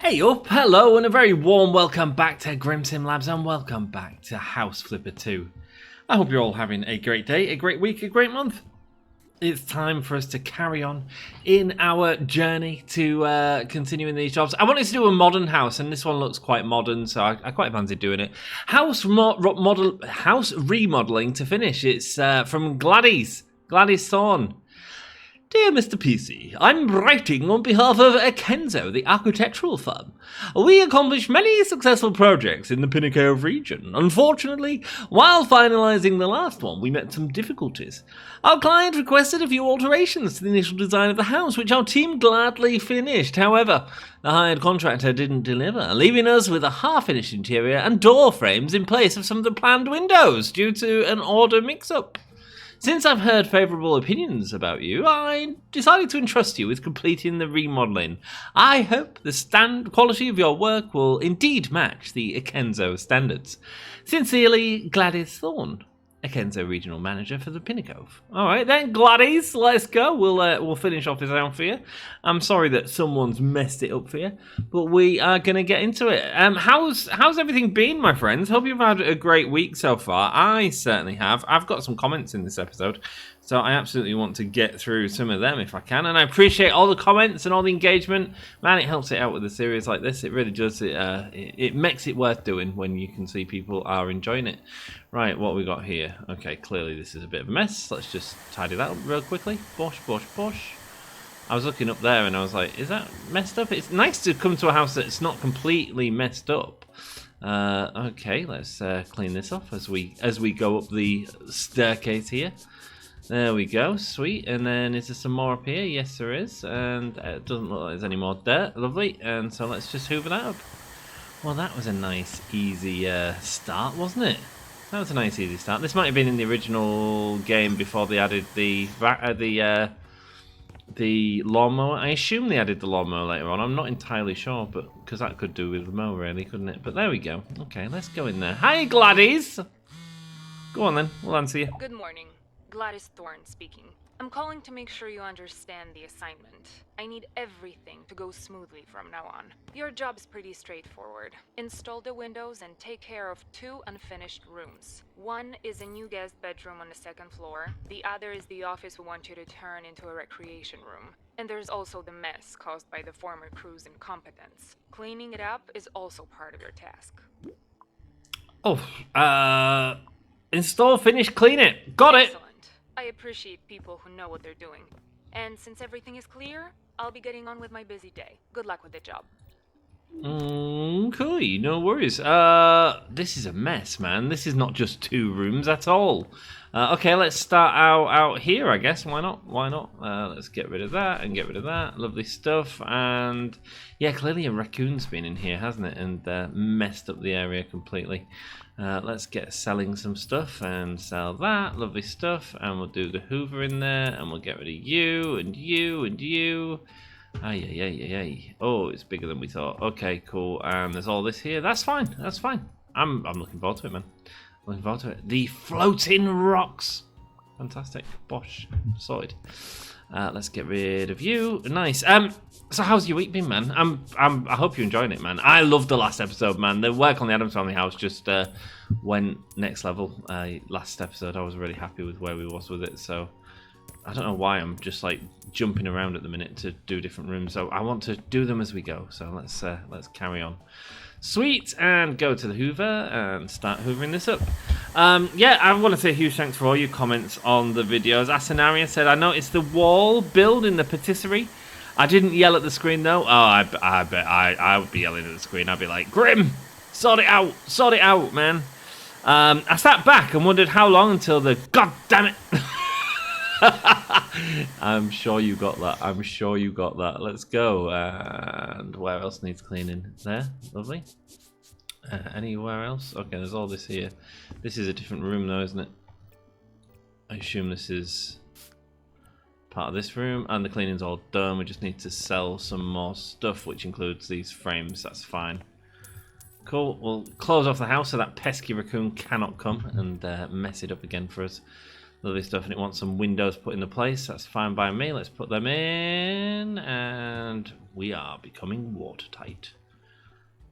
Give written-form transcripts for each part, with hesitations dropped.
Hey up, hello, and a very warm welcome back to Grimsim Labs, and welcome back to House Flipper 2. I hope you're all having a great day, a great week, a great month. It's time for us to carry on in our journey to continue in these jobs. I wanted to do a modern house, and this one looks quite modern, so I quite fancied doing it. House remodeling to finish. It's from Gladys Thorne. Dear Mr. PC, I'm writing on behalf of Kenzo, the architectural firm. We accomplished many successful projects in the Pinnacle region. Unfortunately, while finalizing the last one, we met some difficulties. Our client requested a few alterations to the initial design of the house, which our team gladly finished. However, the hired contractor didn't deliver, leaving us with a half-finished interior and door frames in place of some of the planned windows due to an order mix-up. Since I've heard favourable opinions about you, I decided to entrust you with completing the remodelling. I hope the quality of your work will indeed match the Kenzo standards. Sincerely, Gladys Thorne, Kenzo Regional Manager for the Pinnacle. Alright then, Gladys, let's go. We'll finish off this out for you. I'm sorry that someone's messed it up for you, but we are going to get into it. How's everything been, my friends? Hope you've had a great week so far. I certainly have. I've got some comments in this episode, so I absolutely want to get through some of them if I can, and I appreciate all the comments and all the engagement. Man, it helps it out with a series like this. It really does. It makes it worth doing when you can see people are enjoying it. Right, what we got here? Okay, clearly this is a bit of a mess. Let's just tidy that up real quickly. Bosh. I was looking up there and I was like, is that messed up? It's nice to come to a house that's not completely messed up. Okay, let's clean this off as we go up the staircase here. There we go, sweet. And then is there some more up here? Yes, there is. And it doesn't look like there's any more dirt. Lovely. And so let's just hoover that up. Well, that was a nice, easy start, wasn't it? That was a nice, easy start. This might have been in the original game before they added the lawnmower. I assume they added the lawnmower later on. I'm not entirely sure, but because that could do with the mower, really, couldn't it? But there we go. Okay, let's go in there. Hi, Gladys. Go on then. We'll answer you. Good morning. Gladys Thorne speaking. I'm calling to make sure you understand the assignment. I need everything to go smoothly from now on. Your job's pretty straightforward. Install the windows and take care of 2 unfinished rooms. One is a new guest bedroom on the 2nd floor. The other is the office we want you to turn into a recreation room. And there's also the mess caused by the former crew's incompetence. Cleaning it up is also part of your task. Oh, install, finish, clean it. Got it. Excellent. I appreciate people who know what they're doing. And since everything is clear, I'll be getting on with my busy day. Good luck with the job. Okay, no worries. This is a mess, man. This is not just 2 rooms at all. Okay, let's start out here, I guess. Why not? Let's get rid of that and get rid of that. Lovely stuff. And yeah, clearly a raccoon's been in here, hasn't it? And messed up the area completely. Let's get selling some stuff and sell that. Lovely stuff. And we'll do the Hoover in there. And we'll get rid of you and you and you. Ay. Oh, it's bigger than we thought. Okay, cool. And there's all this here. That's fine. I'm looking forward to it, man. Looking forward to it. The floating rocks. Fantastic. Bosh. Sorted. Let's get rid of you. Nice. So how's your week been, man? I hope you're enjoying it, man. I loved the last episode, man. The work on the Addams Family house just went next level. Last episode, I was really happy with where we was with it. So I don't know why I'm just like jumping around at the minute to do different rooms. So I want to do them as we go. So let's carry on. Sweet, and go to the Hoover and start hoovering this up. Yeah, I want to say a huge thanks for all your comments on the videos. Asanaria said, I noticed the wall build in the patisserie. I didn't yell at the screen though. Oh, I bet I would be yelling at the screen. I'd be like, Grim, sort it out, man. I sat back and wondered how long until the, God damn it. I'm sure you got that. Let's go. And where else needs cleaning? There, lovely. Anywhere else? Okay, there's all this here. This is a different room though, isn't it? I assume this is part of this room, and the cleaning's all done. We just need to sell some more stuff, which includes these frames. That's fine. Cool. We'll close off the house so that pesky raccoon cannot come and mess it up again for us. Lovely stuff, and it wants some windows put into place. That's fine by me. Let's put them in, and we are becoming watertight.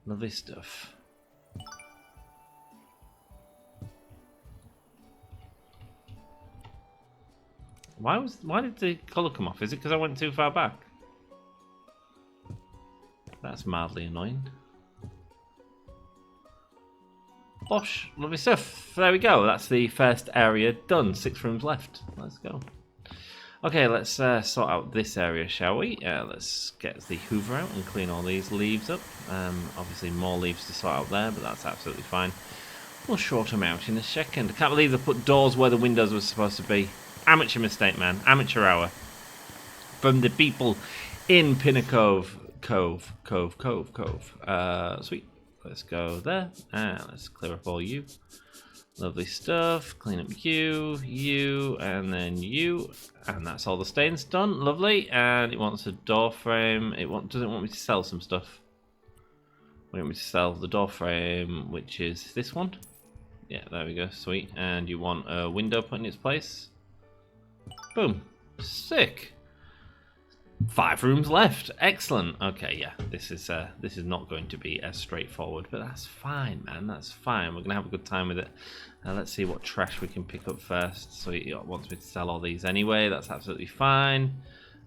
Lovely stuff. Why did the colour come off? Is it because I went too far back? That's mildly annoying. Bosh, lovely stuff. There we go. That's the first area done. 6 rooms left. Let's go. Okay, let's sort out this area, shall we? Let's get the hoover out and clean all these leaves up. Obviously more leaves to sort out there, but that's absolutely fine. We'll sort them out in a second. I can't believe they put doors where the windows were supposed to be. Amateur mistake, man. Amateur hour. From the people in Pinnacove. Cove. Sweet. Let's go there. And let's clear up all you. Lovely stuff. Clean up you, and then you. And that's all the stains done. Lovely. And it wants a door frame. Doesn't want me to sell some stuff. We want me to sell the door frame, which is this one. Yeah, there we go. Sweet. And you want a window put in its place. Boom. Sick. 5 rooms left. Excellent. Okay, yeah. This is not going to be as straightforward, but that's fine, man. That's fine. We're gonna have a good time with it. Let's see what trash we can pick up first. So he wants me to sell all these anyway. That's absolutely fine.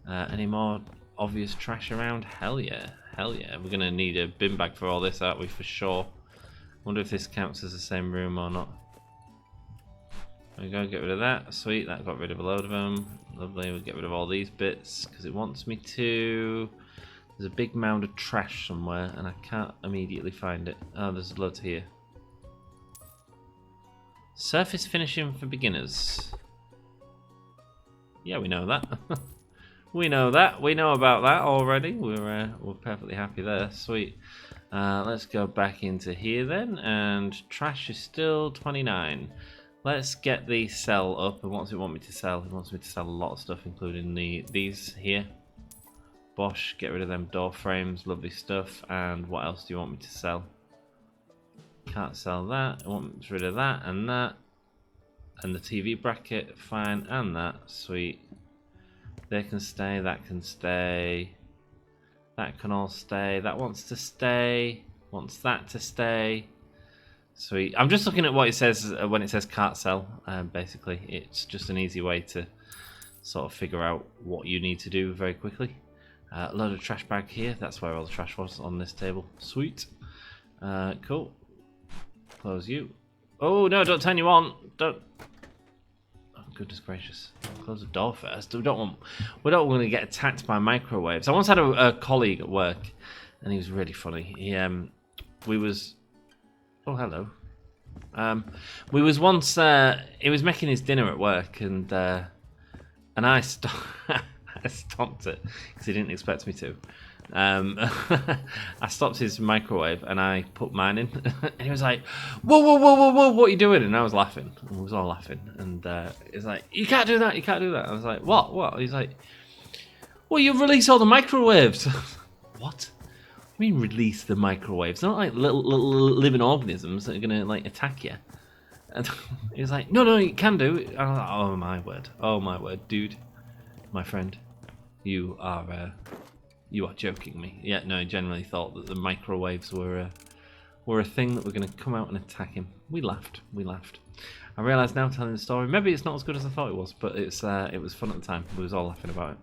Any more obvious trash around? Hell yeah. Hell yeah. We're gonna need a bin bag for all this, aren't we? For sure. Wonder if this counts as the same room or not. There we go, get rid of that. Sweet, that got rid of a load of them. Lovely, we'll get rid of all these bits because it wants me to. There's a big mound of trash somewhere and I can't immediately find it. Oh, there's loads here. Surface finishing for beginners. Yeah, we know that. We know that. We know about that already. We're perfectly happy there. Sweet. Let's go back into here then. And trash is still 29. Let's get the sell up. And what does it want me to sell? It wants me to sell a lot of stuff, including these here. Bosh, get rid of them door frames. Lovely stuff. And what else do you want me to sell? Can't sell that. I want rid of that and that. And the TV bracket. Fine. And that. Sweet. They can stay. That can stay. That can all stay. That wants to stay. Wants that to stay. Sweet. I'm just looking at what it says when it says can't sell. Basically, it's just an easy way to sort of figure out what you need to do very quickly. A load of trash bag here. That's where all the trash was on this table. Sweet. Cool. Close you. Oh no! Don't turn you on. Don't. Oh, goodness gracious! Close the door first. We don't want to get attacked by microwaves. I once had a colleague at work, and he was really funny. Oh, hello. We was once. He was making his dinner at work, and I stopped it because he didn't expect me to. I stopped his microwave and I put mine in, and he was like, "Whoa, whoa, whoa, whoa, whoa! What are you doing?" And I was laughing. We was all laughing, and he's like, "You can't do that! You can't do that!" I was like, "What? What?" He's like, "Well, you release all the microwaves." What? I mean, release the microwaves? They're not like little living organisms that are gonna like attack you. And he was like, "No, you can do it." I was like, oh my word, dude, my friend, you are joking me. Yeah, no, I generally thought that the microwaves were a thing that were going to come out and attack him. We laughed. I realise now, telling the story, maybe it's not as good as I thought it was, but it was fun at the time. We was all laughing about it.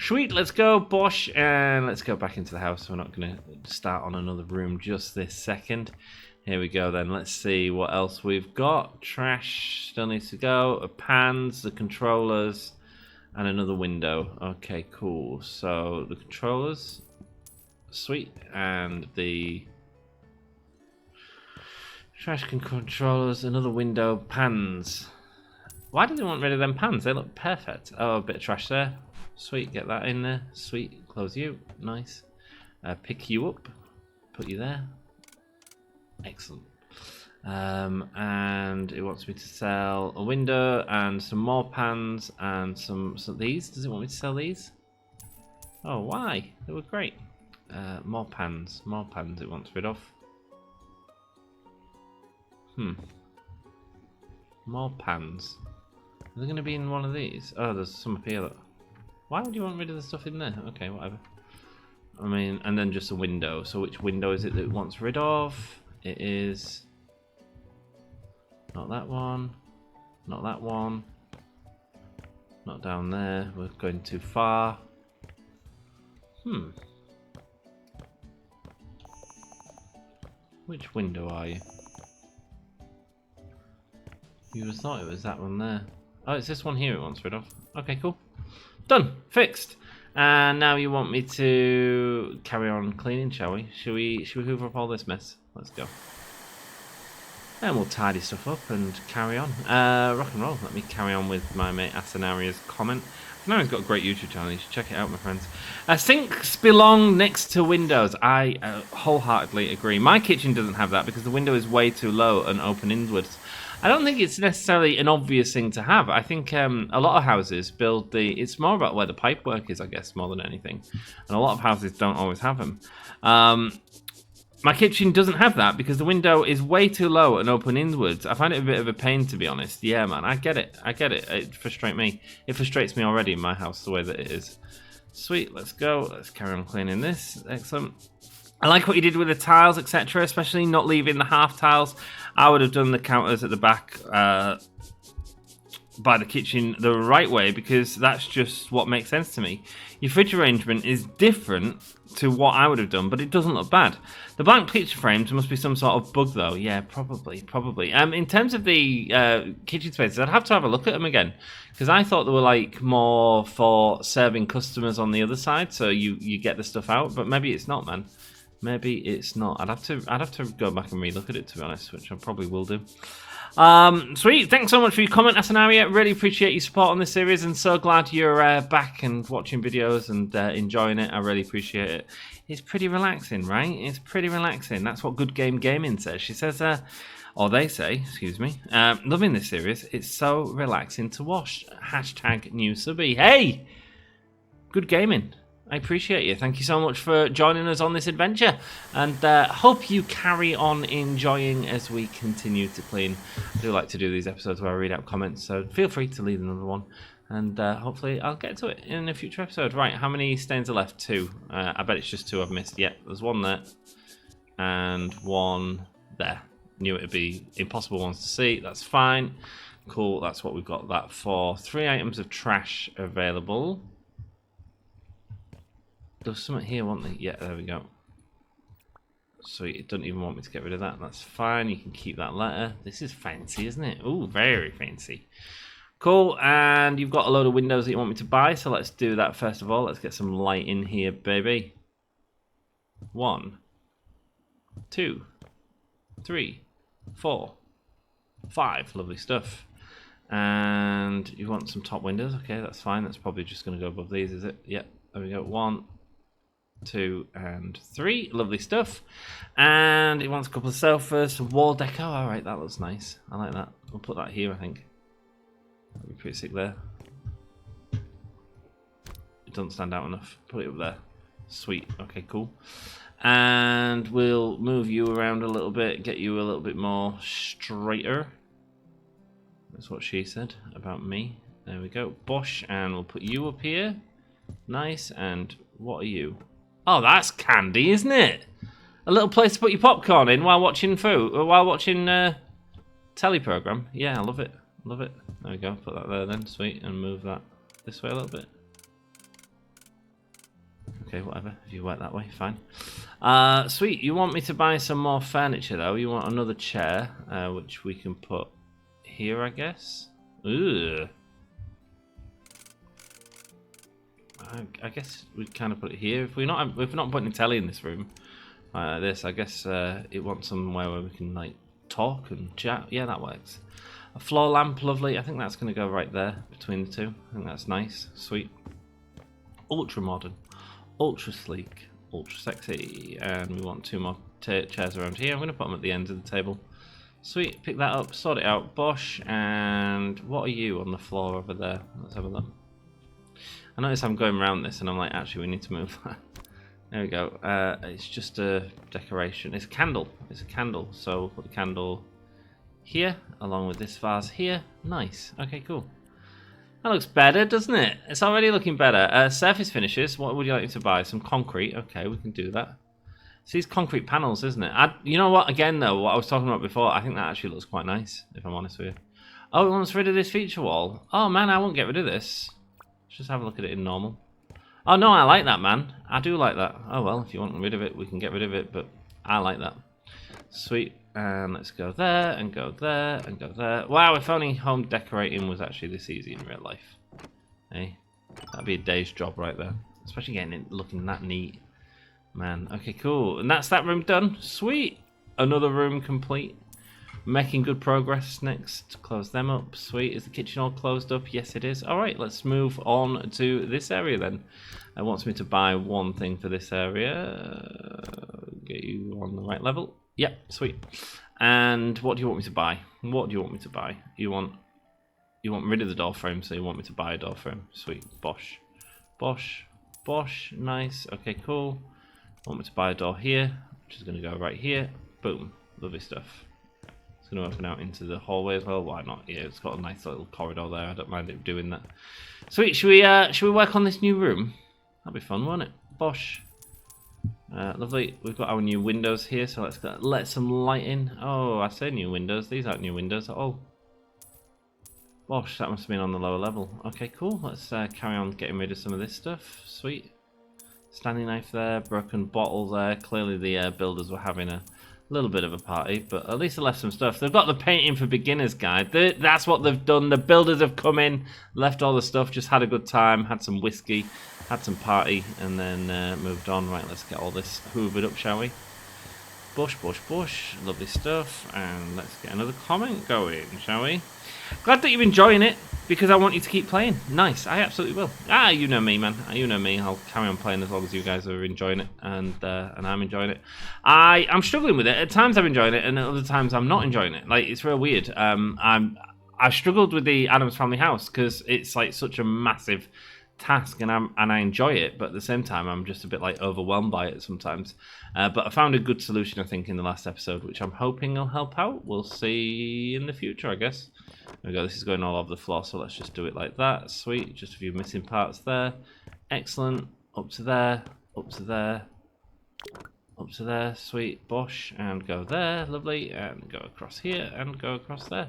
Sweet, let's go, Bosh, and let's go back into the house. We're not going to start on another room just this second. Here we go then. Let's see what else we've got. Trash still needs to go. Pans, the controllers, and another window. Okay, cool. So the controllers, sweet, and the trash can controllers, another window, pans. Why do they want rid of them pans? They look perfect. Oh, a bit of trash there. Sweet, get that in there. Sweet, close you. Nice. Pick you up. Put you there. Excellent. And it wants me to sell a window and some more pans and some these. Does it want me to sell these? Oh, why? They were great. More pans it wants rid of. More pans. Are they going to be in one of these? Oh, there's some up here. Look. Why would you want rid of the stuff in there? Okay, whatever. I mean, and then just a window. So which window is it that it wants rid of? It is not that one, not that one, not down there. We're going too far. Which window are you? You would have thought it was that one there. Oh, it's this one here it wants rid of. Okay, cool. Done. Fixed. And now you want me to carry on cleaning, shall we? Should we hoover up all this mess? Let's go. And we'll tidy stuff up and carry on. Rock and roll. Let me carry on with my mate Asanaria's comment. Asanaria's got a great YouTube channel. You should check it out, my friends. Sinks belong next to windows. I wholeheartedly agree. My kitchen doesn't have that because the window is way too low and open inwards. I don't think it's necessarily an obvious thing to have. I think a lot of houses build it's more about where the pipework is, I guess, more than anything. And a lot of houses don't always have them. My kitchen doesn't have that because the window is way too low and open inwards. I find it a bit of a pain, to be honest. Yeah, man, I get it. It frustrates me. It frustrates me already in my house the way that it is. Sweet, let's go. Let's carry on cleaning this. Excellent. I like what you did with the tiles, etc., especially not leaving the half tiles. I would have done the counters at the back by the kitchen the right way because that's just what makes sense to me. Your fridge arrangement is different to what I would have done, but it doesn't look bad. The blank picture frames must be some sort of bug, though. Yeah, probably. In terms of the kitchen spaces, I'd have to have a look at them again because I thought they were like more for serving customers on the other side, so you get the stuff out. But maybe it's not, man. Maybe it's not. I'd have to go back and relook at it, to be honest, which I probably will do. Sweet. Thanks so much for your comment, Asanaria. Really appreciate your support on this series, and so glad you're back and watching videos and enjoying it. I really appreciate it. It's pretty relaxing, right? It's pretty relaxing. That's what Good Game Gaming says. She says, or they say, excuse me, loving this series. It's so relaxing to watch. Hashtag new subby. Hey, Good Gaming. I appreciate you. Thank you so much for joining us on this adventure, and hope you carry on enjoying as we continue to clean. I do like to do these episodes where I read out comments, so feel free to leave another one, and hopefully I'll get to it in a future episode. Right, how many stains are left? 2. I bet it's just 2 I've missed. Yeah, there's 1 there, and 1 there. Knew it'd be impossible ones to see. That's fine. Cool, that's what we've got that for. 3 items of trash available. There's something here, wasn't there? Yeah, there we go. So it doesn't even want me to get rid of that. That's fine. You can keep that letter. This is fancy, isn't it? Ooh, very fancy. Cool. And you've got a load of windows that you want me to buy. So let's do that first of all. Let's get some light in here, baby. 1, 2, 3, 4, 5. Lovely stuff. And you want some top windows. Okay, that's fine. That's probably just going to go above these, is it? Yep. There we go. 1, 2, and 3. Lovely stuff. And it wants a couple of sofas, some wall deco. Alright, that looks nice. I like that. We'll put that here, I think. That'd be pretty sick there. It doesn't stand out enough. Put it up there. Sweet. Okay, cool. And we'll move you around a little bit, get you a little bit more straighter. That's what she said about me. There we go. Bosh, and we'll put you up here. Nice. And what are you? Oh, that's candy, isn't it? A little place to put your popcorn in while watching telly program. Yeah, I love it. Love it. There we go. Put that there then. Sweet. And move that this way a little bit. Okay, whatever. If you work that way, fine. Sweet. You want me to buy some more furniture, though? You want another chair, which we can put here, I guess. Ugh. I guess we'd kind of put it here. If we're not putting a telly in this room like this, I guess it wants somewhere where we can like talk and chat. Yeah, that works. A floor lamp, lovely. I think that's going to go right there between the two. I think that's nice, sweet. Ultra modern, ultra sleek, ultra sexy, and we want 2 more chairs around here. I'm going to put them at the end of the table. Sweet. Pick that up, sort it out, Bosh. And what are you on the floor over there? Let's have a look. I notice I'm going around this and I'm like, actually, we need to move that. There we go. It's just a decoration. It's a candle. It's a candle. So we'll put the candle here, along with this vase here. Nice. Okay, cool. That looks better, doesn't it? It's already looking better. Surface finishes. What would you like me to buy? Some concrete. Okay, we can do that. It's these concrete panels, isn't it? You know what? Again, though, what I was talking about before, I think that actually looks quite nice, if I'm honest with you. Oh, it wants rid of this feature wall. Oh, man, I won't get rid of this. Let's just have a look at it in normal. Oh, no, I like that, man. I do like that. Oh, well, if you want rid of it, we can get rid of it, but I like that. Sweet. And let's go there, and go there, and go there. Wow, if only home decorating was actually this easy in real life. Hey, that'd be a day's job right there. Especially getting it looking that neat. Man, okay, cool. And that's that room done. Sweet. Another room complete. Making good progress. Next, close them up. Sweet. Is the kitchen all closed up? Yes, it is. All right, let's move on to this area then. It wants me to buy one thing for this area. Get you on the right level. Yep, sweet. And what do you want me to buy? What do you want me to buy? You want rid of the door frame, so you want me to buy a door frame. Sweet. Bosh. Bosh. Bosh. Nice. Okay, cool. Want me to buy a door here, which is going to go right here. Boom. Lovely stuff. It's going to open out into the hallway as well. Why not? Yeah, it's got a nice little corridor there. I don't mind it doing that. Sweet. Should we work on this new room? That'll be fun, won't it? Bosh. Lovely. We've got our new windows here, so let's let some light in. Oh, I say new windows. These aren't new windows at all. Bosh, that must have been on the lower level. Okay, cool. Let's carry on getting rid of some of this stuff. Sweet. Standing knife there, broken bottle there. Clearly the builders were having a little bit of a party, but at least they left some stuff. They've got the painting for beginners guide. That's what they've done. The builders have come in, left all the stuff, just had a good time, had some whiskey, had some party, and then moved on. Right, let's get all this hoovered up, shall we? Bush, bush, bush. Lovely stuff. And let's get another comment going, shall we? Glad that you're enjoying it, because I want you to keep playing. Nice, I absolutely will. You know me, man. You know me. I'll carry on playing as long as you guys are enjoying it, and I'm enjoying it. I'm struggling with it. At times I'm enjoying it, and at other times I'm not enjoying it. Like, it's real weird. I've struggled with the Addams Family house because it's like such a massive task, and I enjoy it, but at the same time I'm just a bit like overwhelmed by it sometimes. But I found a good solution, I think, in the last episode, which I'm hoping will help out. We'll see in the future, I guess. There we go. This is going all over the floor, so let's just do it like that. Sweet. Just a few missing parts there. Excellent. Up to there. Up to there. Up to there. Sweet. Bosh. And go there. Lovely. And go across here. And go across there.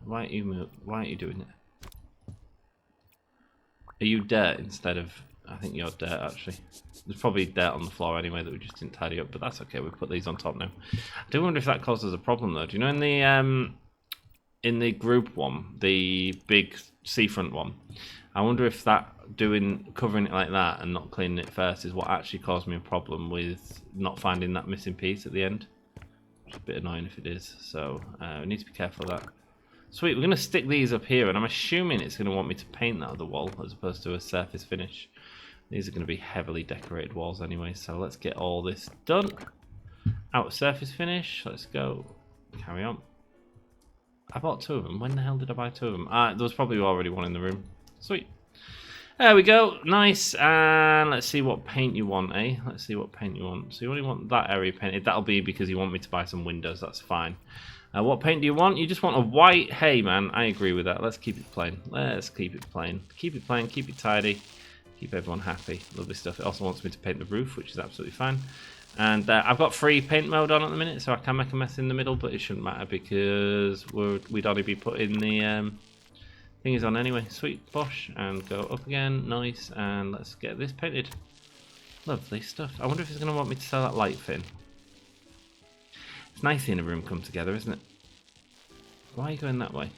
Why aren't you doing it? Are you dirt instead of... I think you're dirt, actually. There's probably dirt on the floor anyway that we just didn't tidy up, but that's okay. We've put these on top now. I do wonder if that causes a problem, though. Do you know in the group one, the big seafront one, I wonder if covering it like that and not cleaning it first is what actually caused me a problem with not finding that missing piece at the end. Which is a bit annoying if it is, so we need to be careful of that. Sweet, we're going to stick these up here, and I'm assuming it's going to want me to paint that other wall as opposed to a surface finish. These are going to be heavily decorated walls anyway, so let's get all this done. Out surface finish, let's go. Carry on. I bought two of them. When the hell did I buy two of them? There was probably already one in the room. Sweet. There we go. Nice. And let's see what paint you want, eh? Let's see what paint you want. So you only want that area painted. That'll be because you want me to buy some windows. That's fine. What paint do you want? You just want a white. Hey, man, I agree with that. Let's keep it plain. Let's keep it plain. Keep it plain. Keep it tidy. Keep everyone happy. Lovely stuff. It also wants me to paint the roof, which is absolutely fine. And I've got free paint mode on at the minute, so I can make a mess in the middle, but it shouldn't matter because we'd only be putting the thingies on anyway. Sweet, bosh, and go up again. Nice, and let's get this painted. Lovely stuff. I wonder if it's going to want me to sell that light fin. It's nice seeing a room come together, isn't it? Why are you going that way?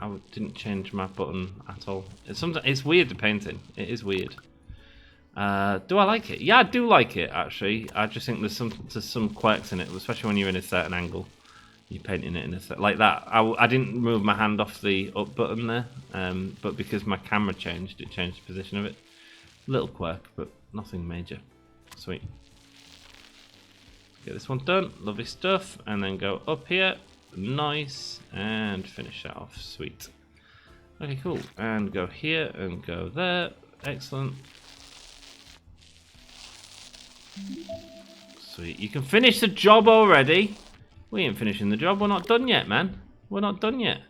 I didn't change my button at all. It's weird, the painting. It is weird. Do I like it? Yeah, I do like it, actually. I just think there's some quirks in it, especially when you're in a certain angle. You're painting it in a like that. I didn't move my hand off the up button there, but because my camera changed, it changed the position of it. Little quirk, but nothing major. Sweet. Get this one done. Lovely stuff. And then go up here. Nice. And finish that off. Sweet. Okay, cool. And go here and go there. Excellent. Sweet. You can finish the job already. We ain't finishing the job. We're not done yet, man. We're not done yet.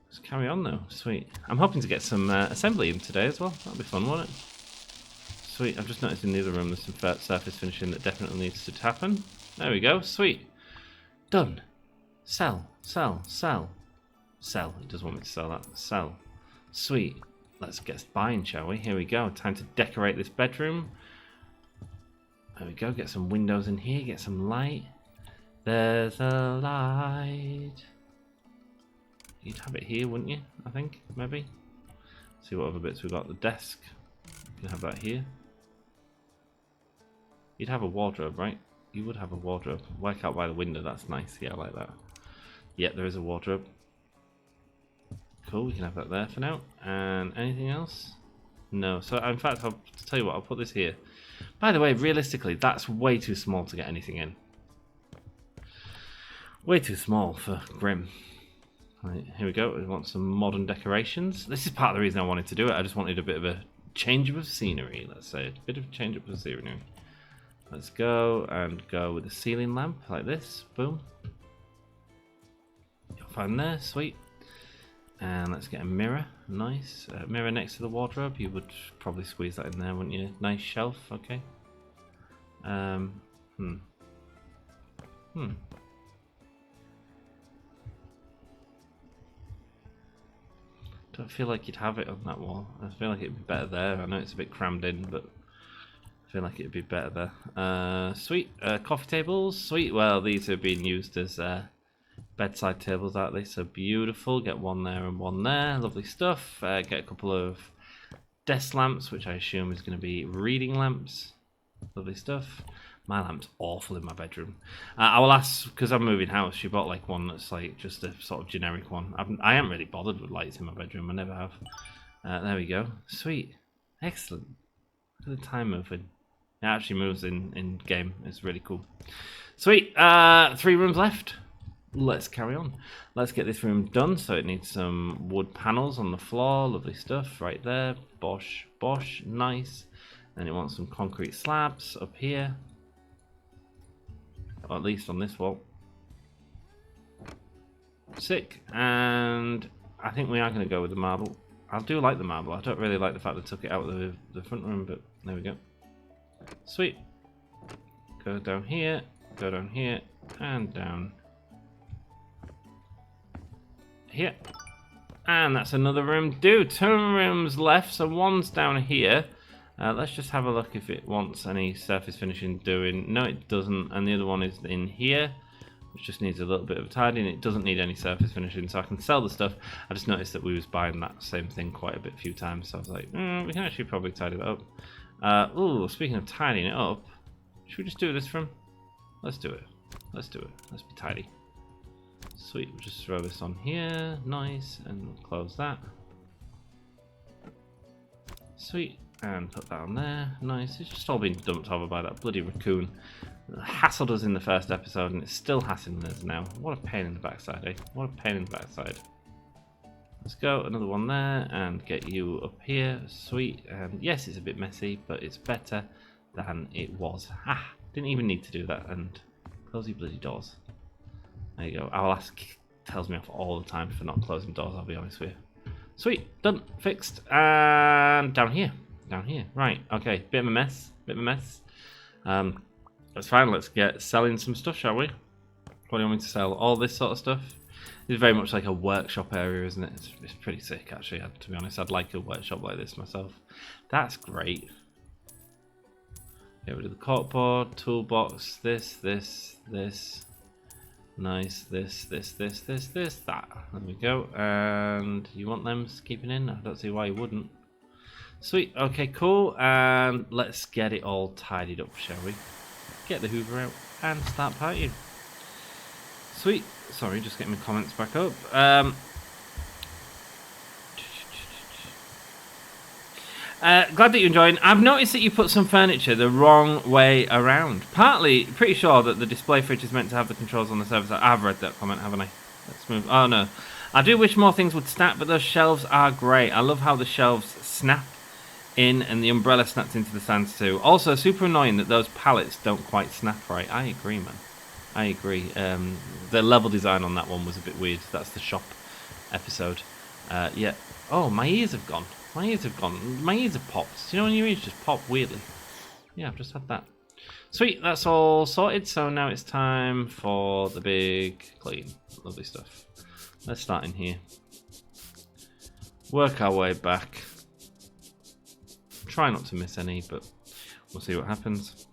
Let's carry on though. Sweet. I'm hoping to get some assembly in today as well. That'll be fun, won't it? Sweet. I've just noticed in the other room there's some surface finishing that definitely needs to happen. There we go. Sweet. Done. Sell. Sell. Sell. Sell. It does want me to sell that. Sell. Sweet. Let's get buying, shall we? Here we go. Time to decorate this bedroom. There we go. Get some windows in here. Get some light. There's a light. You'd have it here, wouldn't you? I think, maybe. See what other bits we've got. The desk. You can have that here. You'd have a wardrobe, right? You would have a wardrobe. Work out by the window. That's nice. Yeah, I like that. Yeah, there is a wardrobe. Cool, we can have that there for now. And anything else? No. So, in fact, I'll tell you what, I'll put this here. By the way, realistically, that's way too small to get anything in. Way too small for Grim. Right, here we go. We want some modern decorations. This is part of the reason I wanted to do it. I just wanted a bit of a change of scenery, let's say. A bit of a change up of scenery. Let's go and go with a ceiling lamp like this. Boom. You'll find there. Sweet. And let's get a mirror. Nice. Mirror next to the wardrobe. You would probably squeeze that in there, wouldn't you? Nice shelf. Okay. Don't feel like you'd have it on that wall. I feel like it'd be better there. I know it's a bit crammed in, but I feel like it'd be better there. Sweet. Coffee tables. Sweet. Well, these are being used as bedside tables, aren't they? So beautiful. Get one there and one there. Lovely stuff. Get a couple of desk lamps, which I assume is going to be reading lamps. Lovely stuff. My lamp's awful in my bedroom. I will ask, because I'm moving house, she bought like one that's like just a sort of generic one. I haven't really bothered with lights in my bedroom. I never have. There we go. Sweet. Excellent. Look at the time moving. It actually moves in game. It's really cool. Sweet. 3 rooms left. Let's carry on. Let's get this room done. So it needs some wood panels on the floor. Lovely stuff right there. Bosh, bosh. Nice. And it wants some concrete slabs up here. Or at least on this wall. Sick. And I think we are going to go with the marble. I do like the marble. I don't really like the fact they took it out of the front room, but there we go. Sweet. Go down here, and down here. And that's another room. 2 rooms left, so one's down here. Let's just have a look if it wants any surface finishing doing. No, it doesn't. And the other one is in here, which just needs a little bit of tidying. It doesn't need any surface finishing, so I can sell the stuff. I just noticed that we was buying that same thing quite a few times, so I was like, we can actually probably tidy that up. Ooh, speaking of tidying it up, should we just do this from? Let's do it. Let's do it. Let's be tidy. Sweet. We'll just throw this on here. Nice. And we'll close that. Sweet. And put that on there. Nice. It's just all been dumped over by that bloody raccoon. It hassled us in the first episode and it's still hassling us now. What a pain in the backside, eh? What a pain in the backside. Let's go. Another one there and get you up here. Sweet. And yes, it's a bit messy, but it's better than it was. Ah, didn't even need to do that. And close your bloody doors. There you go. Our ask tells me off all the time for not closing doors, I'll be honest with you. Sweet. Done. Fixed. And down here. Down here. Right. Okay. Bit of a mess. That's fine. Let's get selling some stuff, shall we? What do you want me to sell? All this sort of stuff? It's very much like a workshop area, isn't it? It's pretty sick, actually. To be honest, I'd like a workshop like this myself. That's great. Get rid of the corkboard, toolbox, this. Nice, this, that. There we go. And you want them keeping in? I don't see why you wouldn't. Sweet. Okay, cool. And let's get it all tidied up, shall we? Get the Hoover out and start partying. Sweet. Sorry, just getting my comments back up. Glad that you're enjoying. I've noticed that you put some furniture the wrong way around. Partly, pretty sure that the display fridge is meant to have the controls on the surface. I've read that comment, haven't I? Let's move. Oh, no. I do wish more things would snap, but those shelves are great. I love how the shelves snap in and the umbrella snaps into the stands too. Also, super annoying that those pallets don't quite snap right. I agree, man. I agree. The level design on that one was a bit weird. That's the shop episode. Yeah. Oh, my ears have gone. My ears have gone. My ears have popped. Do you know when your ears just pop weirdly? Yeah, I've just had that. Sweet, that's all sorted. So now it's time for the big clean. Lovely stuff. Let's start in here. Work our way back. Try not to miss any, but we'll see what happens.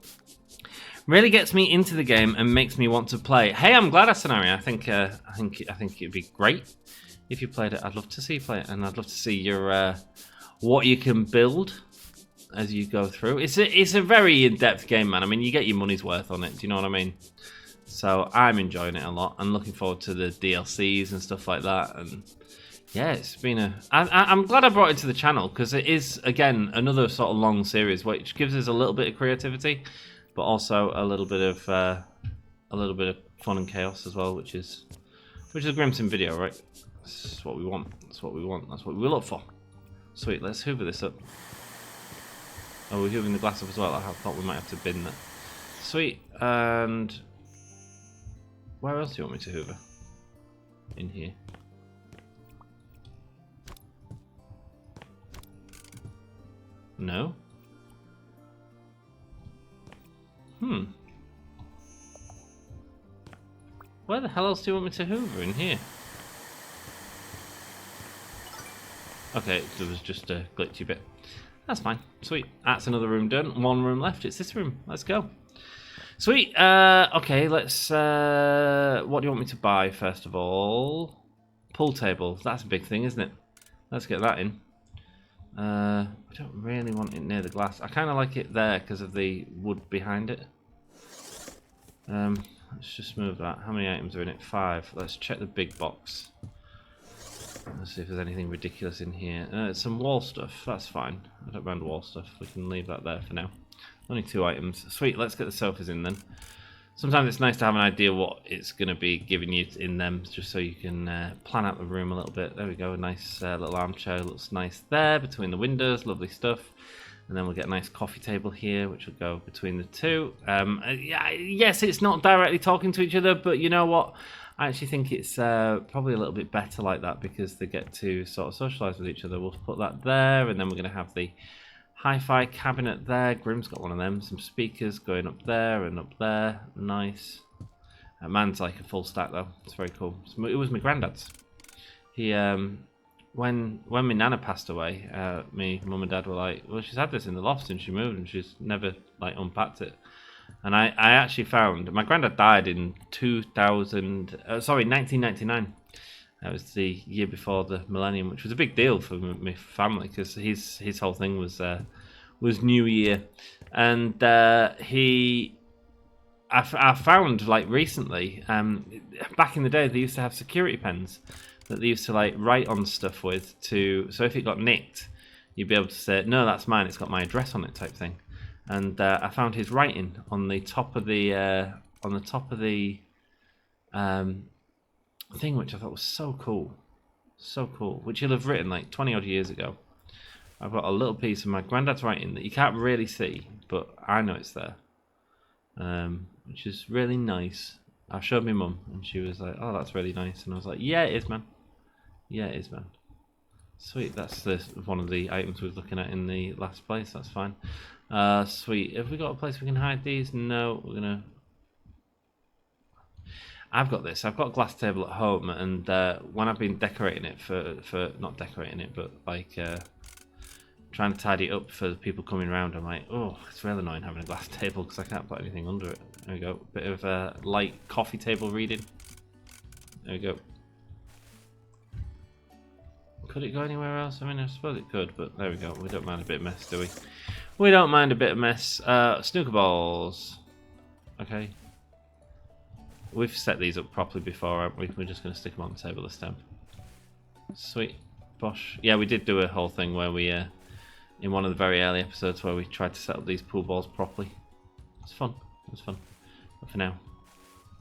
Really gets me into the game and makes me want to play. Hey, I'm glad, Asanari. I think it'd be great if you played it. I'd love to see you play it, and I'd love to see your what you can build as you go through. It's a very in-depth game, man. I mean, you get your money's worth on it. Do you know what I mean? So I'm enjoying it a lot. I'm looking forward to the DLCs and stuff like that. And yeah, it's been I'm glad I brought it to the channel because it is again another sort of long series, which gives us a little bit of creativity, but also a little bit of fun and chaos as well, which is a Grimson video, right? That's what we want. That's what we want. That's what we look for. Sweet. Let's hoover this up. Oh, we're hoovering the glass up as well. I thought we might have to bin that. Sweet. And where else do you want me to hoover? In here. No. Where the hell else do you want me to hoover in here? Okay, there was just a glitchy bit. That's fine. Sweet. That's another room done. One room left. It's this room. Let's go. Sweet. Okay, let's... what do you want me to buy, first of all? Pool table. That's a big thing, isn't it? Let's get that in. I don't really want it near the glass. I kind of like it there because of the wood behind it. Let's just move that. How many items are in it? 5. Let's check the big box. Let's see if there's anything ridiculous in here. Some wall stuff. That's fine. I don't mind wall stuff. We can leave that there for now. Only 2 items. Sweet. Let's get the sofas in then. Sometimes it's nice to have an idea what it's going to be giving you in them, just so you can plan out the room a little bit. There we go. A nice little armchair. Looks nice there between the windows. Lovely stuff. And then we'll get a nice coffee table here, which will go between the two. Yes, it's not directly talking to each other, but you know what? I actually think it's probably a little bit better like that because they get to sort of socialise with each other. We'll put that there, and then we're going to have the hi-fi cabinet there. Grim's got one of them. Some speakers going up there and up there. Nice. Man's like a full stack though. It's very cool. It was my granddad's. He when my nana passed away, me mum and dad were like, well, she's had this in the loft since she moved, and she's never like unpacked it. And I actually found my granddad died in 1999. That was the year before the millennium, which was a big deal for my family because his whole thing was New Year, and I found like recently, back in the day they used to have security pens that they used to like write on stuff with so if it got nicked, you'd be able to say, no, that's mine, it's got my address on it type thing. And I found his writing on the top of the thing, which I thought was so cool, which he'll have written like 20 odd years ago. I've got a little piece of my granddad's writing that you can't really see, but I know it's there, which is really nice. I showed my mum, and she was like, "Oh, that's really nice," and I was like, "Yeah, it is, man. Yeah, it is, man." Sweet. That's one of the items we were looking at in the last place. That's fine. Sweet. Have we got a place we can hide these? No, we're gonna. I've got this. I've got a glass table at home, and when I've been decorating it for not decorating it, but like trying to tidy it up for the people coming around, I'm like, oh, it's really annoying having a glass table because I can't put anything under it. There we go. Bit of light coffee table reading. There we go. Could it go anywhere else? I mean, I suppose it could, but there we go. We don't mind a bit of mess, do we? We don't mind a bit of mess. Snooker balls. Okay. We've set these up properly before, haven't we? We're just going to stick them on the table this time. Sweet. Bosh. Yeah, we did do a whole thing where we, in one of the very early episodes, where we tried to set up these pool balls properly. It's fun. It was fun. But for now,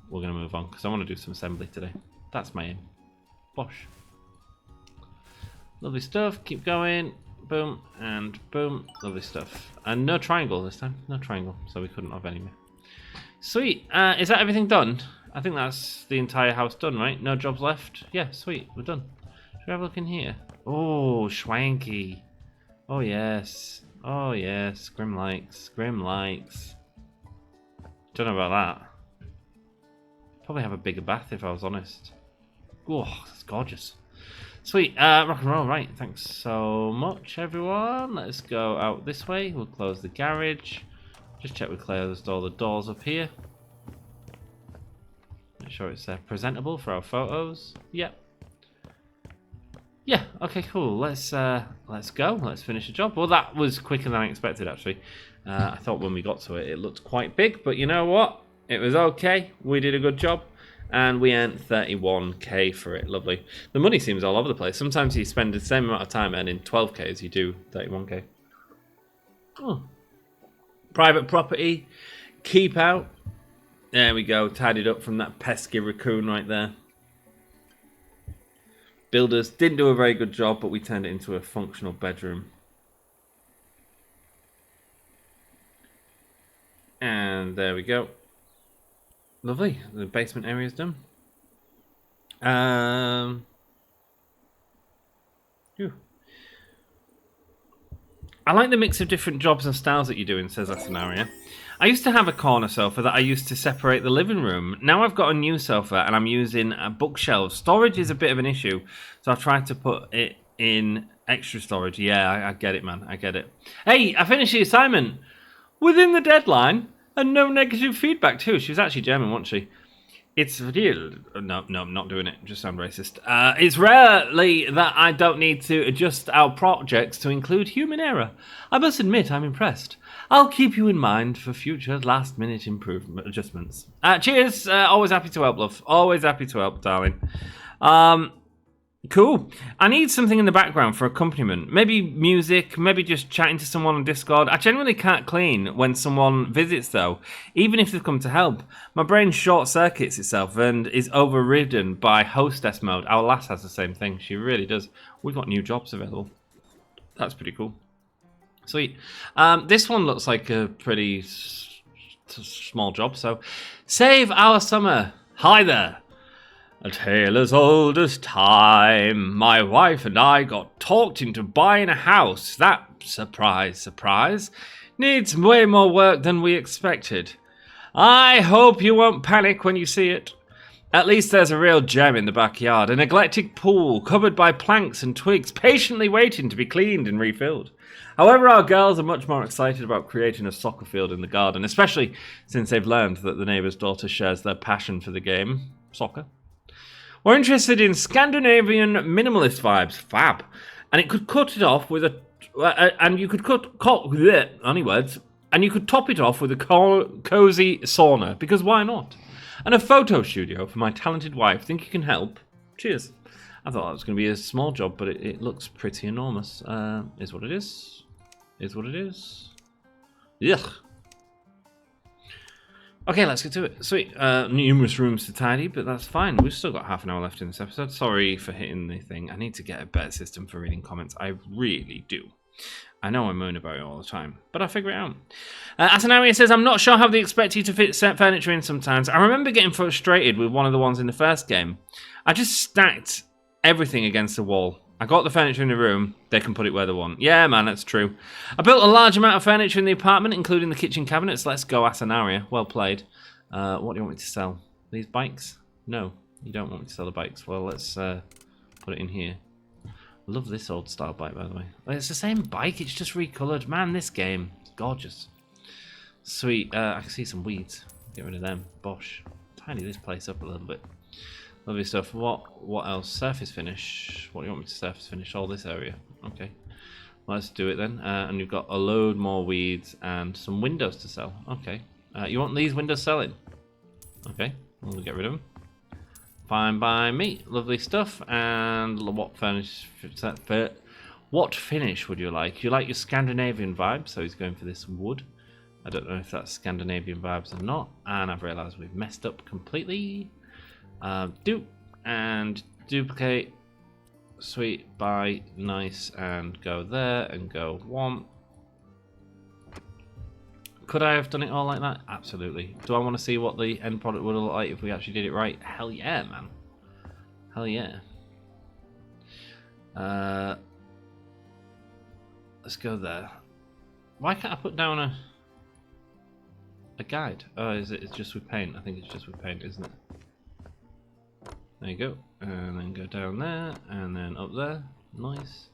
we're going to move on, because I want to do some assembly today. That's my aim. Bosh. Lovely stuff. Keep going. Boom and boom. Lovely stuff. And no triangle this time. No triangle, so we couldn't have any more. Sweet. Is that everything done? I think that's the entire house done, right? No jobs left? Yeah, sweet. We're done. Should we have a look in here? Oh, schwanky. Oh, yes. Oh, yes. Grim likes. Grim likes. Don't know about that. Probably have a bigger bath if I was honest. Oh, that's gorgeous. Sweet. Rock and roll. Right. Thanks so much, everyone. Let's go out this way. We'll close the garage. Just check we closed all the doors up here. Make sure it's presentable for our photos. Yep. Yeah. Okay. Cool. Let's go. Let's finish the job. Well, that was quicker than I expected. Actually, I thought when we got to it, it looked quite big, but you know what? It was okay. We did a good job, and we earned 31k for it. Lovely. The money seems all over the place. Sometimes you spend the same amount of time earning 12k as you do 31k. Oh. Private property. Keep out. There we go. Tidied up from that pesky raccoon right there. Builders didn't do a very good job, but we turned it into a functional bedroom. And there we go. Lovely. The basement area is done. Phew. I like the mix of different jobs and styles that you're doing, says Asanaria. I used to have a corner sofa that I used to separate the living room. Now I've got a new sofa and I'm using a bookshelf. Storage is a bit of an issue, so I've tried to put it in extra storage. Yeah, I get it, man. I get it. Hey, I finished the assignment within the deadline and no negative feedback too. She was actually German, wasn't she? It's real. No, I'm not doing it. Just sound racist. It's rarely that I don't need to adjust our projects to include human error. I must admit, I'm impressed. I'll keep you in mind for future last-minute improvement adjustments. Cheers. Always happy to help, love. Always happy to help, darling. Cool. I need something in the background for accompaniment. Maybe music, maybe just chatting to someone on Discord. I generally can't clean when someone visits, though, even if they've come to help. My brain short-circuits itself and is overridden by hostess mode. Our lass has the same thing. She really does. We've got new jobs available. That's pretty cool. Sweet. This one looks like a pretty small job, so save our summer. Hi there. A tale as old as time. My wife and I got talked into buying a house. That, surprise, needs way more work than we expected. I hope you won't panic when you see it. At least there's a real gem in the backyard. A neglected pool covered by planks and twigs, patiently waiting to be cleaned and refilled. However, our girls are much more excited about creating a soccer field in the garden, especially since they've learned that the neighbour's daughter shares their passion for the game, soccer. We're interested in Scandinavian minimalist vibes, fab, and it could cut it off with and you could and you could top it off with a cozy sauna, because why not? And a photo studio for my talented wife. Think you can help? Cheers. I thought that was going to be a small job, but it looks pretty enormous. Is what it is. Is what it is. Yuck. Okay, let's get to it. Sweet. Numerous rooms to tidy, but that's fine. We've still got half an hour left in this episode. Sorry for hitting the thing. I need to get a better system for reading comments. I really do. I know I moan about it all the time, but I'll figure it out. Asanaria says, I'm not sure how they expect you to fit set furniture in sometimes. I remember getting frustrated with one of the ones in the first game. I just stacked everything against the wall. I got the furniture in the room, they can put it where they want. Yeah, man, that's true. I built a large amount of furniture in the apartment, including the kitchen cabinets. Let's go, Asanaria. Well played. What do you want me to sell? These bikes? No, you don't want me to sell the bikes. Well, let's put it in here. Love this old style bike, by the way. It's the same bike, it's just recoloured. Man, this game, gorgeous. Sweet. I can see some weeds. Get rid of them. Bosh. Tidy this place up a little bit. Lovely stuff. What else? Surface finish. What do you want me to surface finish? All this area. Okay. Let's do it then. And you've got a load more weeds and some windows to sell. Okay. You want these windows selling? Okay. We'll get rid of them. Fine by me. Lovely stuff. And what finish would you like? You like your Scandinavian vibe, so he's going for this wood. I don't know if that's Scandinavian vibes or not. And I've realised we've messed up completely. Dupe and duplicate. Sweet. Buy. Nice. And go there and go one. Could I have done it all like that? Absolutely. Do I want to see what the end product would look like if we actually did it right? Hell yeah, man. Hell yeah. Let's go there. Why can't I put down a guide? Oh, is it? It's just with paint. I think it's just with paint, isn't it? There you go. And then go down there, and then up there. Nice.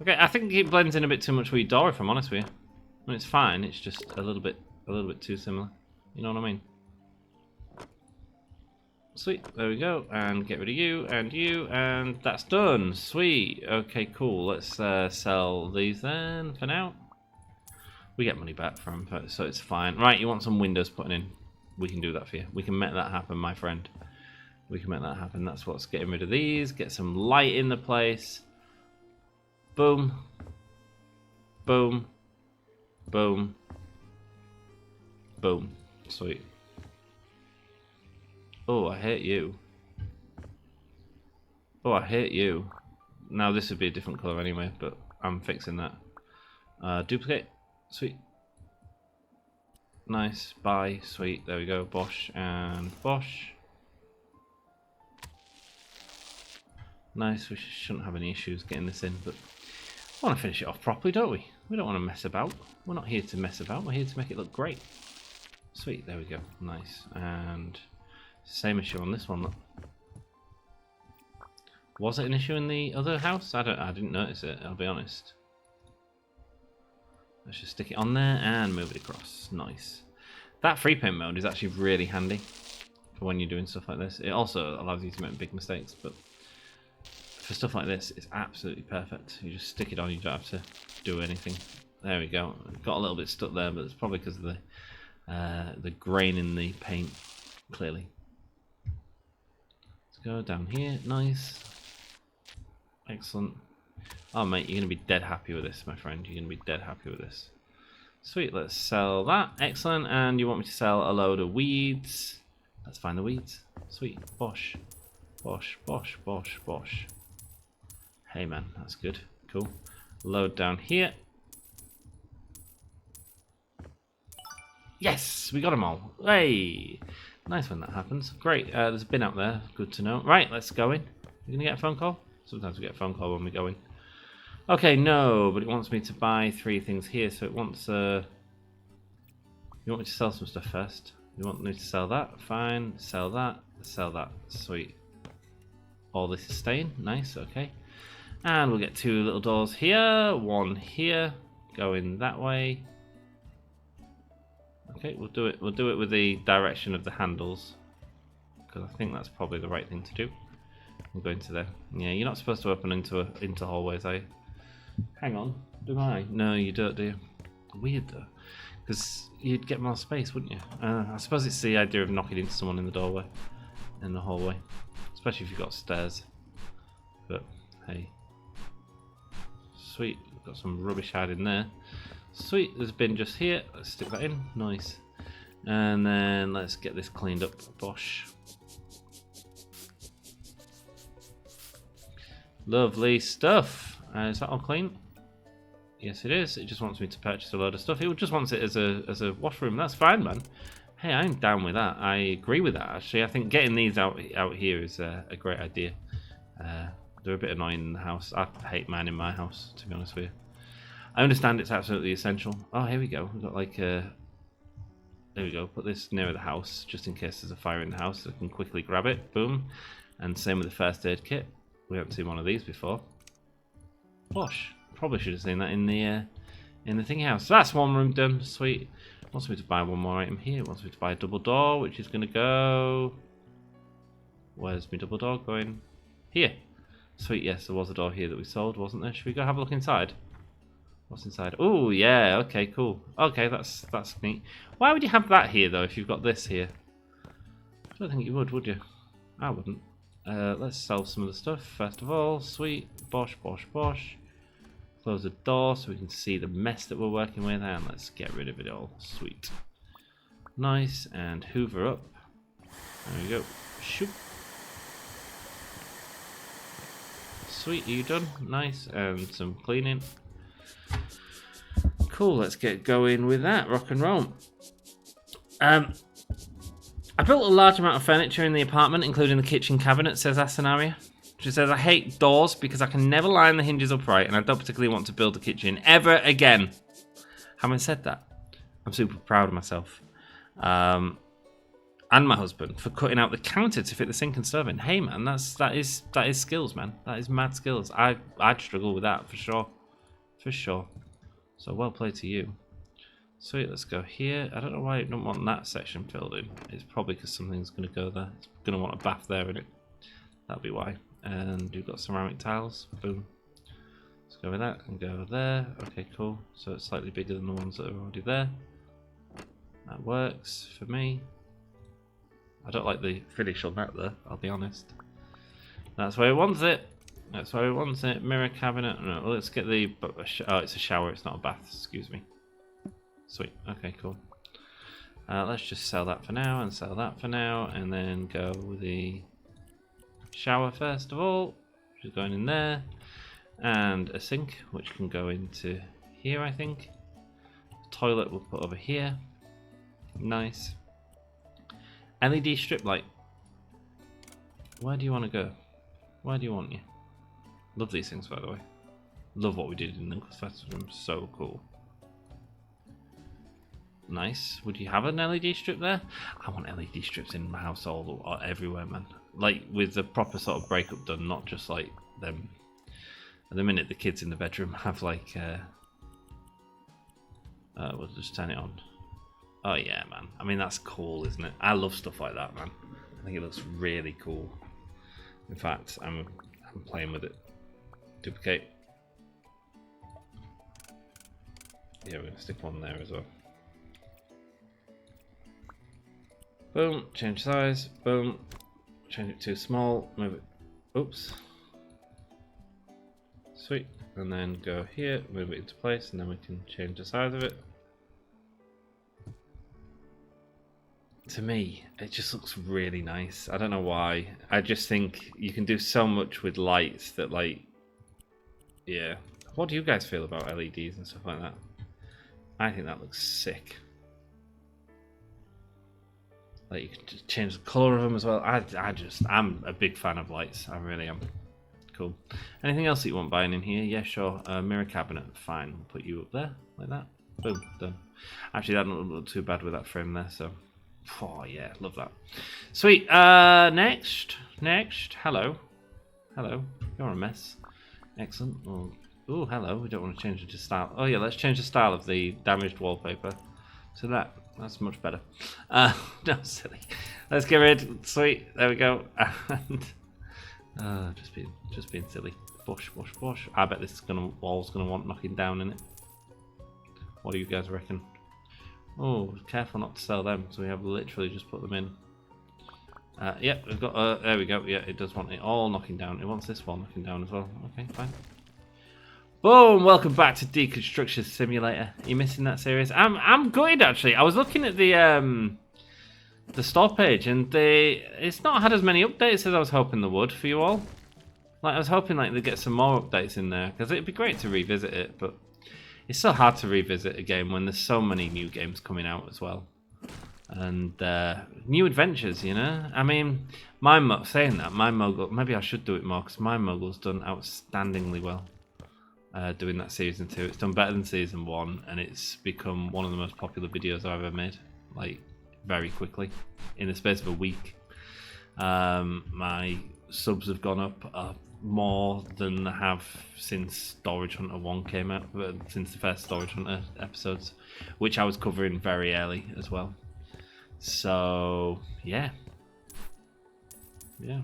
Okay, I think it blends in a bit too much with your door, if I'm honest with you. I mean, it's fine. It's just a little bit too similar. You know what I mean? Sweet. There we go. And get rid of you, and that's done. Sweet. Okay, cool. Let's sell these then for now. We get money back from, so it's fine. Right, you want some windows putting in? We can do that for you. We can make that happen, my friend. We can make that happen. That's what's getting rid of these. Get some light in the place. Boom. Boom. Boom. Boom. Sweet. Oh, I hate you. Oh, I hate you. Now this would be a different colour anyway, but I'm fixing that. Duplicate. Sweet. Nice. Buy. Sweet. There we go. Bosh and Bosh. Nice. We shouldn't have any issues getting this in, but we want to finish it off properly, don't we? We don't want to mess about. We're not here to mess about. We're here to make it look great. Sweet. There we go. Nice. And same issue on this one. Look. Was it an issue in the other house? I didn't notice it. I'll be honest. Let's just stick it on there and move it across. Nice. That free paint mode is actually really handy for when you're doing stuff like this. It also allows you to make big mistakes, but for stuff like this, it's absolutely perfect. You just stick it on, you don't have to do anything. There we go. Got a little bit stuck there, but it's probably because of the grain in the paint, clearly. Let's go down here. Nice. Excellent. Oh, mate, you're going to be dead happy with this, my friend. You're going to be dead happy with this. Sweet, let's sell that. Excellent. And you want me to sell a load of weeds. Let's find the weeds. Sweet. Bosh. Bosh, bosh, bosh, bosh. Hey, man, that's good. Cool. Load down here. Yes, we got them all. Hey, nice when that happens. Great. There's a bin out there. Good to know. Right, let's go in. You going to get a phone call? Sometimes we get a phone call when we go in. Okay, no, but it wants me to buy 3 things here, so it wants... You want me to sell some stuff first? You want me to sell that? Fine. Sell that. Sell that. Sweet. All this is staying. Nice, okay. And we'll get 2 little doors here. 1 here. Going that way. Okay, we'll do it with the direction of the handles. Because I think that's probably the right thing to do. We'll go into there. Yeah, you're not supposed to open into hallways, are you? Hang on, do I? No, you don't, do you? Weird though, because you'd get more space, wouldn't you? I suppose it's the idea of knocking into someone in the doorway, in the hallway, especially if you've got stairs. But hey, sweet, we've got some rubbish hiding there. Sweet, there's a bin just here. Let's stick that in. Nice, and then let's get this cleaned up. Bosh. Lovely stuff. Is that all clean? Yes, it is. It just wants me to purchase a load of stuff. It just wants it as a washroom. That's fine, man. Hey, I'm down with that. I agree with that, actually. I think getting these out here is a great idea. They're a bit annoying in the house. I hate mine in my house, to be honest with you. I understand it's absolutely essential. Oh, here we go. We've got like a... There we go. Put this near the house, just in case there's a fire in the house. So I can quickly grab it. Boom. And same with the first aid kit. We haven't seen one of these before. Bosh. Probably should have seen that in the thingy house. So that's one room done. Sweet. Wants me to buy one more item here. Wants me to buy a double door, which is going to go... Where's my double door going? Here. Sweet, yes, there was a door here that we sold, wasn't there? Should we go have a look inside? What's inside? Oh, yeah, okay, cool. Okay, that's neat. Why would you have that here, though, if you've got this here? I don't think you would you? I wouldn't. Let's sell some of the stuff, first of all. Sweet. Bosh, bosh, bosh. Close the door so we can see the mess that we're working with, and let's get rid of it all. Sweet. Nice, and hoover up. There we go. Shoop. Sweet, are you done? Nice, and some cleaning. Cool, let's get going with that. Rock and roll. I built a large amount of furniture in the apartment, including the kitchen cabinet, says Asanaria. She says, I hate doors because I can never line the hinges upright and I don't particularly want to build a kitchen ever again. Having said that, I'm super proud of myself. And my husband for cutting out the counter to fit the sink and stove in. Hey man, that is skills, man. That is mad skills. I'd struggle with that for sure. For sure. So well played to you. Sweet, let's go here. I don't know why I don't want that section filled in. It's probably because something's going to go there. It's going to want a bath there, isn't it? That'll be why. And you've got ceramic tiles. Boom. Let's go with that and go there. Okay, cool. So it's slightly bigger than the ones that are already there. That works for me. I don't like the finish on that though, I'll be honest. That's where it wants it. That's where it wants it. Mirror cabinet. No, let's get the... Oh, it's a shower, it's not a bath. Excuse me. Sweet. Okay, cool. Let's just sell that for now and sell that for now. And then go with the shower first of all, which is going in there. And a sink, which can go into here, I think. Toilet we'll put over here. Nice. LED strip light. Where do you want to go? Where do you want you? Love these things, by the way. Love what we did in the Festival. So cool. Nice. Would you have an LED strip there? I want LED strips in my house all everywhere, man. Like with the proper sort of breakup done, not just like them. At the minute, the kids in the bedroom have like. We'll just turn it on. Oh yeah, man. I mean, that's cool, isn't it? I love stuff like that, man. I think it looks really cool. In fact, I'm playing with it. Duplicate. Yeah, we're gonna stick one there as well. Boom. Change size. Boom. Change it to small. Move it. Oops. Sweet. And then go here. Move it into place, and then we can change the size of it. To me, it just looks really nice. I don't know why. I just think you can do so much with lights that, like, yeah. What do you guys feel about LEDs and stuff like that? I think that looks sick. Like, you can just change the colour of them as well. I'm a big fan of lights. I really am. Cool. Anything else that you want buying in here? Yeah, sure. Mirror cabinet. Fine. We'll put you up there, like that. Boom. Done. Actually, that doesn't look too bad with that frame there, so... Oh yeah, love that. Sweet. Next. Hello. You're a mess. Excellent. Oh, hello. We don't want to change it to style. Oh yeah, let's change the style of the damaged wallpaper to that. That's much better. No, silly. Let's get rid. Sweet. There we go. And just being silly. Bush. I bet this wall's gonna want knocking down in it. What do you guys reckon? Oh, careful not to sell them, so we have literally just put them in. Yep, we've got, there we go, yeah, it does want it all knocking down. It wants this wall knocking down as well. Okay, fine. Boom, welcome back to Deconstruction Simulator. Are you missing that series? I'm good, actually. I was looking at the store page, and it's not had as many updates as I was hoping they would for you all. Like, I was hoping like they'd get some more updates in there, because it'd be great to revisit it, but... It's so hard to revisit a game when there's so many new games coming out as well. And new adventures, you know? I mean, saying that, My Mogul, maybe I should do it more, because My Mogul's done outstandingly well doing that Season 2. It's done better than Season 1, and it's become one of the most popular videos I've ever made. Like, very quickly, in the space of a week. My subs have gone up more than they have since Storage Hunter 1 came out, since the first Storage Hunter episodes, which I was covering very early as well. So yeah. So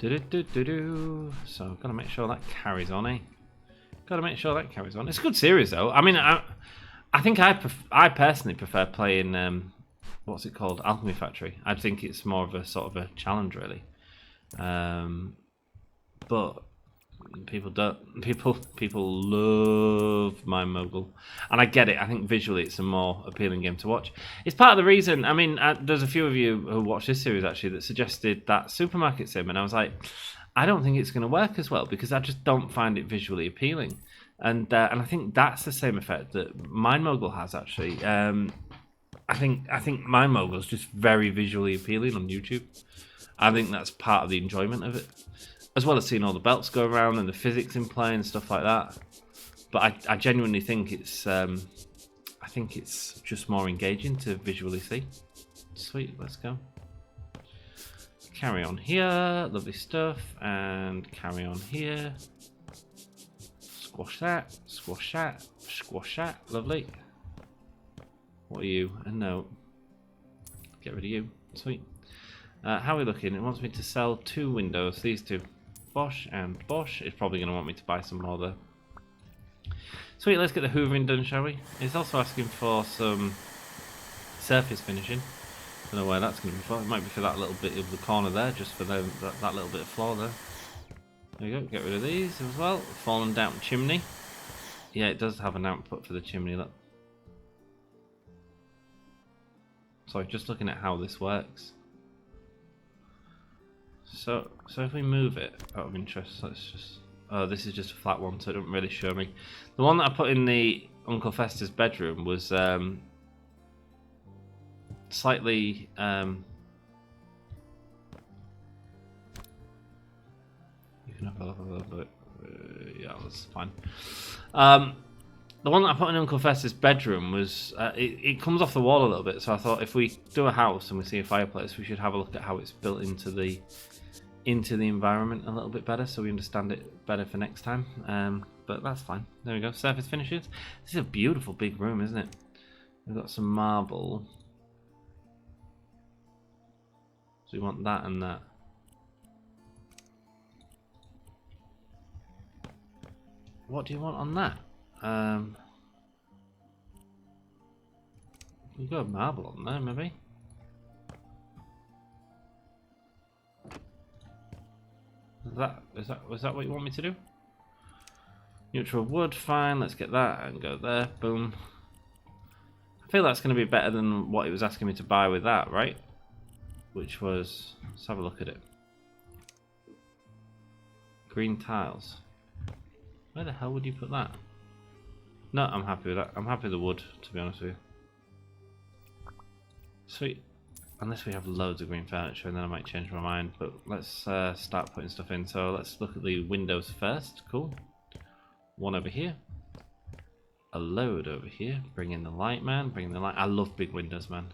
I've got to make sure that carries on, eh? Got to make sure that carries on. It's a good series though. I mean, I think I personally prefer playing what's it called, Alchemy Factory. I think it's more of a sort of a challenge, really. But people don't. People love My Mogul, and I get it. I think visually it's a more appealing game to watch. It's part of the reason. I mean, there's a few of you who watch this series actually that suggested that supermarket sim, and I was like, I don't think it's going to work as well because I just don't find it visually appealing. And I think that's the same effect that Mind Mogul has actually. I think Mind Mogul is just very visually appealing on YouTube. I think that's part of the enjoyment of it, as well as seeing all the belts go around and the physics in play and stuff like that. But I genuinely think it's just more engaging to visually see. Sweet, let's go. Carry on here, lovely stuff, and carry on here. Squash that, squash that, squash that, lovely. What are you? A note. Get rid of you. Sweet. How are we looking? It wants me to sell 2 windows, these 2. Bosch and Bosch. It's probably going to want me to buy some more there. Sweet, let's get the hoovering done, shall we? It's also asking for some surface finishing. Don't know where that's going to be for. It might be for that little bit of the corner there, just for that little bit of floor there. There we go, get rid of these as well. Fallen down chimney. Yeah, it does have an output for the chimney, look. So just looking at how this works. So if we move it out of interest, let's just... Oh, this is just a flat one, so it doesn't really show me. The one that I put in the Uncle Fester's bedroom was slightly... You can have a little bit... yeah, that's fine. The one that I put in Uncle Fester's bedroom was... it comes off the wall a little bit, so I thought if we do a house and we see a fireplace, we should have a look at how it's built into the environment a little bit better, so we understand it better for next time. But that's fine. There we go. Surface finishes. This is a beautiful big room, isn't it? We've got some marble. So we want that and that. What do you want on that? We've got marble on there, maybe. Was that what you want me to do? Neutral wood, fine. Let's get that and go there. Boom. I feel that's going to be better than what it was asking me to buy with that, right? Which was... Let's have a look at it. Green tiles. Where the hell would you put that? No, I'm happy with that. I'm happy with the wood, to be honest with you. Sweet. Unless we have loads of green furniture, and then I might change my mind. But let's start putting stuff in. So let's look at the windows first. Cool. One over here. A load over here. Bring in the light, man. Bring in the light. I love big windows, man.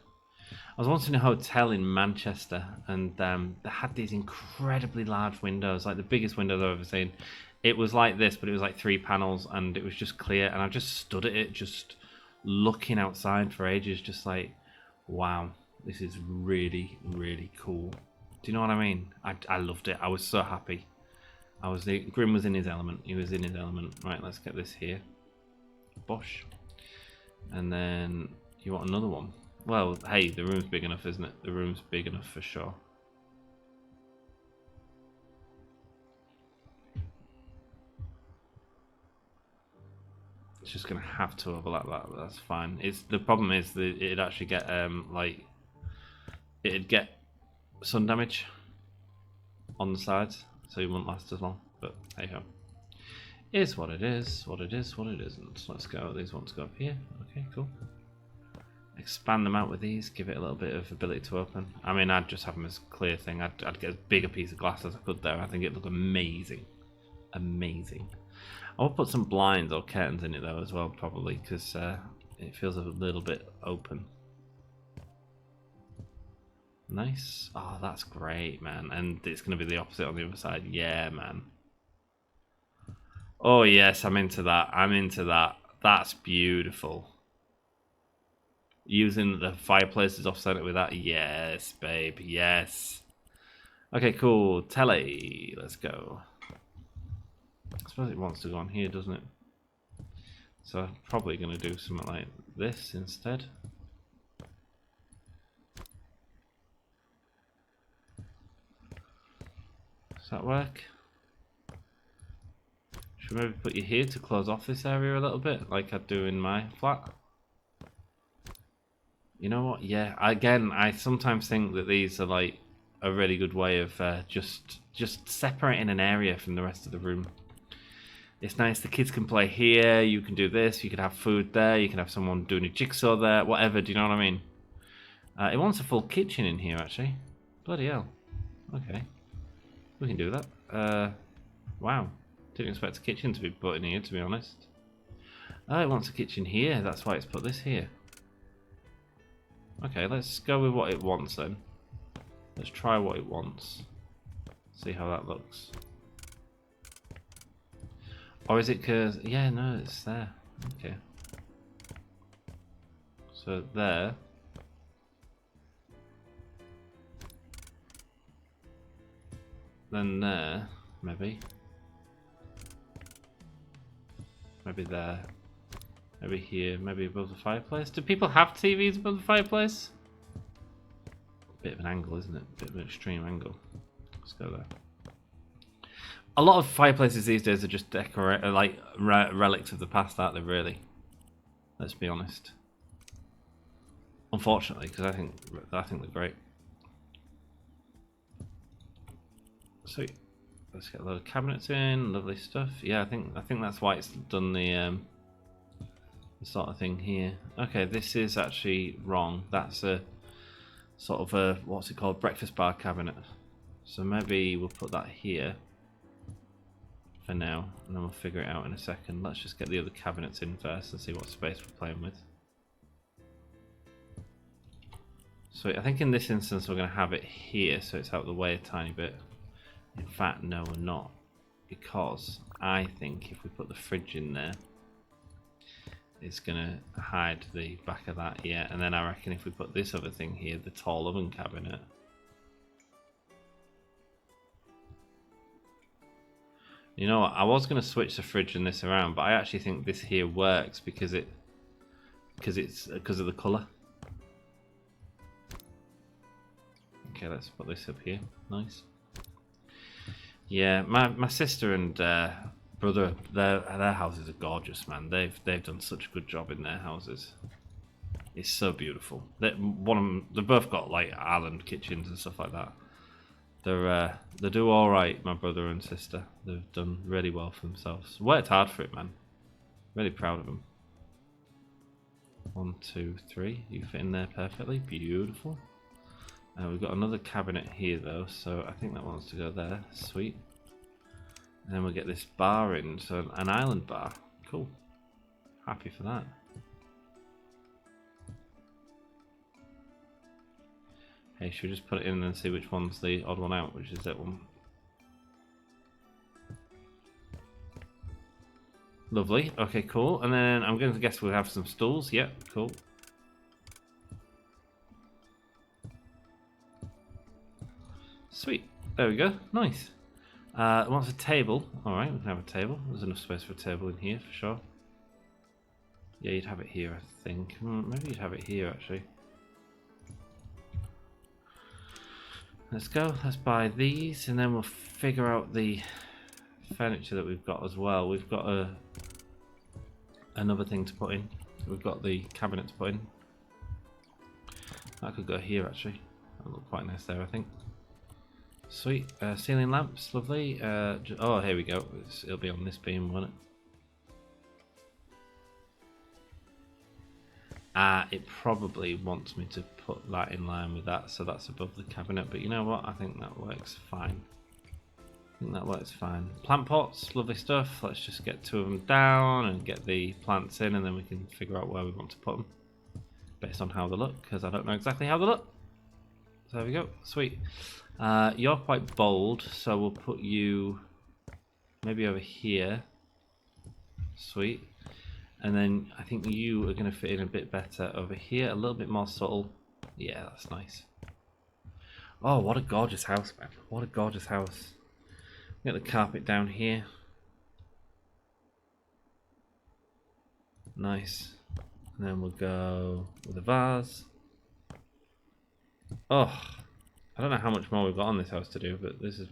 I was once in a hotel in Manchester, and they had these incredibly large windows, like the biggest windows I've ever seen. It was like this, but it was like 3 panels, and it was just clear. And I just stood at it, just looking outside for ages, just like, wow. This is really, really cool. Do you know what I mean? I loved it. I was so happy. Grim was in his element. He was in his element. Right, let's get this here. Bosh. And then you want another one. Well, hey, the room's big enough, isn't it? The room's big enough for sure. It's just gonna have to overlap that. But that's fine. The problem is that it'd actually get like. It'd get sun damage on the sides, so it wouldn't last as long. But hey ho, is what it is, what it is, what it isn't. So let's go. These ones go up here. Okay, cool. Expand them out with these. Give it a little bit of ability to open. I mean, I'd just have them as a clear thing. I'd get as big a piece of glass as I could there. I think it'd look amazing, amazing. I'll put some blinds or curtains in it though as well, probably, because it feels a little bit open. Nice. Oh, that's great, man. And it's going to be the opposite on the other side. Yeah, man. Oh, yes, I'm into that. I'm into that. That's beautiful. Using the fireplaces offset with that. Yes, babe. Yes. Okay, cool. Telly. Let's go. I suppose it wants to go on here, doesn't it? So I'm probably going to do something like this instead. Does that work? Should we maybe put you here to close off this area a little bit, like I do in my flat? You know what? Yeah. Again, I sometimes think that these are like a really good way of just separating an area from the rest of the room. It's nice. The kids can play here. You can do this. You can have food there. You can have someone doing a jigsaw there. Whatever. Do you know what I mean? It wants a full kitchen in here, actually. Bloody hell. Okay. We can do that. Wow. Didn't expect a kitchen to be put in here, to be honest. Oh, it wants a kitchen here. That's why it's put this here. Okay, let's go with what it wants then. Let's try what it wants. See how that looks. Or is it because... Yeah, no, it's there. Okay. So there. Then there, maybe. Maybe there. Maybe here. Maybe above the fireplace. Do people have TVs above the fireplace? Bit of an angle, isn't it? Bit of an extreme angle. Let's go there. A lot of fireplaces these days are just like relics of the past, aren't they? Really. Let's be honest. Unfortunately, because I think they're great. Sweet. Let's get a load of cabinets in. Lovely stuff. Yeah, I think that's why it's done the sort of thing here. Okay, this is actually wrong. That's a sort of a, what's it called, breakfast bar cabinet. So maybe we'll put that here for now, and then we'll figure it out in a second. Let's just get the other cabinets in first and see what space we're playing with. So I think in this instance we're going to have it here, so it's out of the way a tiny bit. In fact, no, we're not, because I think if we put the fridge in there, it's going to hide the back of that, yeah. And then I reckon if we put this other thing here, the tall oven cabinet, you know what, I was going to switch the fridge and this around, but I actually think this here works because of the colour. Okay, let's put this up here. Nice. Yeah, my sister and brother, their houses are gorgeous, man. They've done such a good job in their houses. It's so beautiful. They've both got like island kitchens and stuff like that. They do all right, my brother and sister. They've done really well for themselves. Worked hard for it, man. Really proud of them. 1, 2, 3. You fit in there perfectly. Beautiful. We've got another cabinet here though, so I think that wants to go there. Sweet. And then we'll get this bar in, so an island bar. Cool. Happy for that. Hey, should we just put it in and see which one's the odd one out, which is that one. Lovely. Okay, cool. And then I'm going to guess we'll have some stools. Yep, cool. Sweet. There we go. Nice. Wants a table. Alright, we can have a table. There's enough space for a table in here for sure. Yeah, you'd have it here, I think. Maybe you'd have it here, actually. Let's go. Let's buy these, and then we'll figure out the furniture that we've got as well. We've got another thing to put in. We've got the cabinet to put in. That could go here, actually. That'll look quite nice there, I think. Sweet. Ceiling lamps, lovely. Oh, here we go. It'll be on this beam, won't it? It probably wants me to put that in line with that, so that's above the cabinet. But you know what? I think that works fine. Plant pots, lovely stuff. Let's just get 2 of them down and get the plants in, and then we can figure out where we want to put them based on how they look, because I don't know exactly how they look. So there we go. Sweet. You're quite bold, so we'll put you maybe over here. Sweet. And then I think you are going to fit in a bit better over here, a little bit more subtle. Yeah, that's nice. Oh, what a gorgeous house, man. What a gorgeous house. Get the carpet down here. Nice. And then we'll go with a vase. Oh, I don't know how much more we've got on this house to do, but this has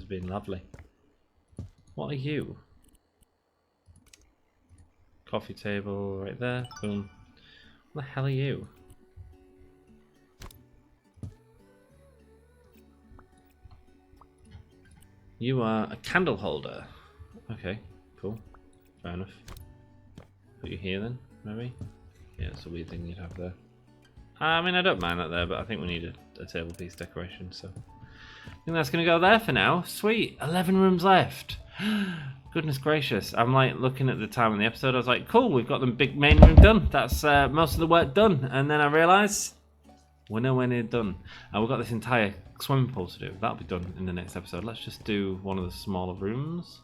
been lovely. What are you? Coffee table right there. Boom. What the hell are you? You are a candle holder. Okay, cool. Fair enough. Put you here then, maybe? Yeah, it's a weird thing you'd have there. I mean, I don't mind that there, but I think we need a table piece decoration, so... I think that's going to go there for now. Sweet, 11 rooms left. Goodness gracious. I'm like looking at the time of the episode, I was like, cool, we've got the big main room done. That's most of the work done. And then I realised we're nowhere near done. And we've got this entire swimming pool to do. That'll be done in the next episode. Let's just do one of the smaller rooms.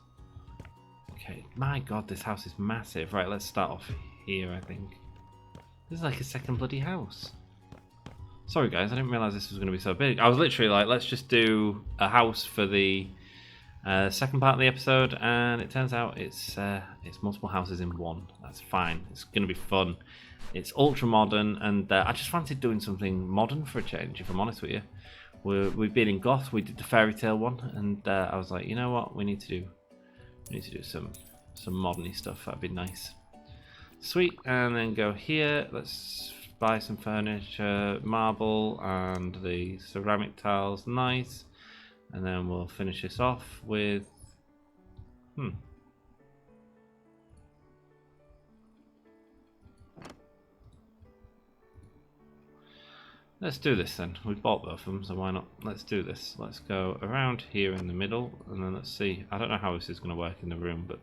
Okay, my god, this house is massive. Right, let's start off here, I think. This is like a second bloody house. Sorry guys, I didn't realise this was going to be so big. I was literally like, let's just do a house for the second part of the episode, and it turns out it's multiple houses in one. That's fine. It's going to be fun. It's ultra modern, and I just fancied doing something modern for a change, if I'm honest with you. We've been in Goth, we did the fairy tale one, and I was like, you know what, we need to do some modern-y stuff. That'd be nice. Sweet, and then go here. Let's buy some furniture, marble, and the ceramic tiles. Nice. And then we'll finish this off with... Let's do this then. We bought both of them, so why not? Let's do this. Let's go around here in the middle, and then let's see. I don't know how this is going to work in the room, but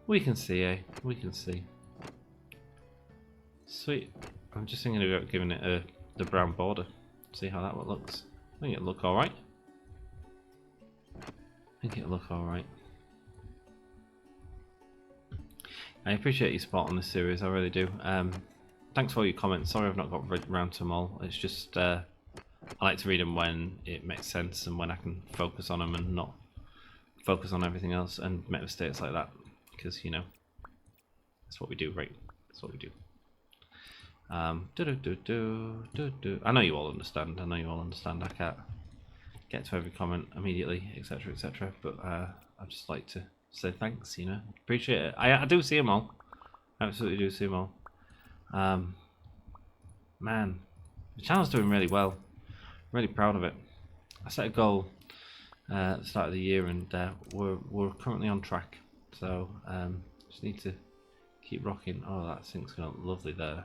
we can see, eh? We can see. Sweet. I'm just thinking about giving it the brown border. See how that looks. I think it'll look alright. I appreciate your support on this series, I really do. Thanks for all your comments. Sorry I've not got around to them all. It's just I like to read them when it makes sense and when I can focus on them and not focus on everything else and make mistakes like that. Because, you know, that's what we do, right? That's what we do. I know you all understand. I can't get to every comment immediately, etc, etc, but I'd just like to say thanks, you know. Appreciate it. I do see them all. I absolutely do see them all. Man, the channel's doing really well. I'm really proud of it. I set a goal at the start of the year, and we're currently on track, so just need to keep rocking. Oh, that sink's going to look lovely there.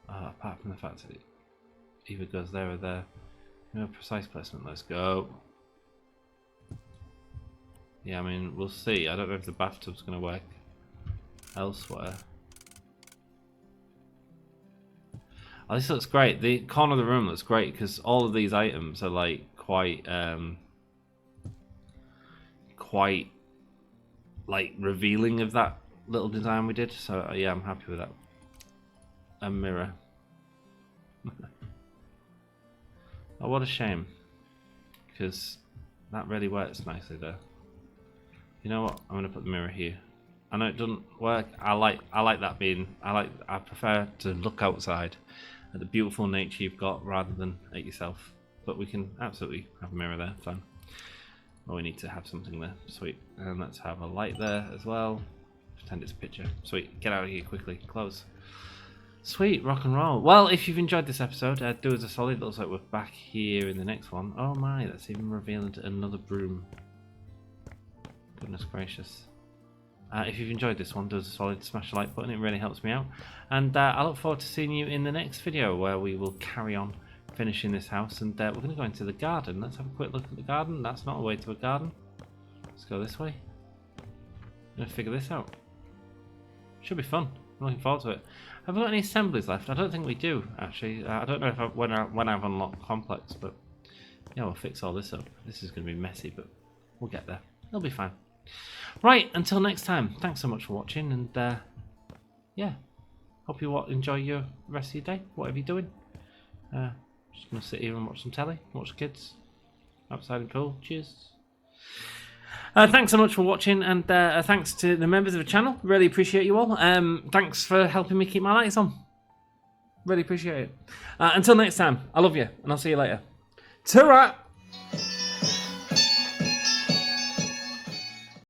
Apart from the fact that it either goes there or there. You know, precise placement. Let's go. Yeah, I mean, we'll see. I don't know if the bathtub's going to work elsewhere. Oh, this looks great. The corner of the room looks great because all of these items are like quite like revealing of that little design we did. So yeah, I'm happy with that. A mirror. Oh, what a shame, because that really works nicely there. You know what? I'm gonna put the mirror here. I know it doesn't work. I like that being. I prefer to look outside at the beautiful nature you've got rather than at yourself. But we can absolutely have a mirror there. Fine. Well, we need to have something there. Sweet. And let's have a light there as well. Pretend it's a picture. Sweet. Get out of here quickly. Close. Sweet, rock and roll. Well, if you've enjoyed this episode, do us a solid. Looks like we're back here in the next one. Oh my, that's even revealed another broom. Goodness gracious. If you've enjoyed this one, do us a solid, smash the like button. It really helps me out. And I look forward to seeing you in the next video, where we will carry on finishing this house. And we're going to go into the garden. Let's have a quick look at the garden. That's not a way to a garden. Let's go this way. I'm going to figure this out. Should be fun. I'm looking forward to it. Have we got any assemblies left? I don't think we do, actually. I don't know if when I've unlocked complex, but yeah, we'll fix all this up. This is going to be messy, but we'll get there. It'll be fine. Right, until next time. Thanks so much for watching, and yeah, hope you enjoy your rest of your day, whatever you're doing. Just going to sit here and watch some telly, watch the kids outside in the pool. Cheers. Thanks so much for watching, and thanks to the members of the channel. Really appreciate you all. Thanks for helping me keep my lights on. Really appreciate it. Until next time, I love you, and I'll see you later. Ta-ra!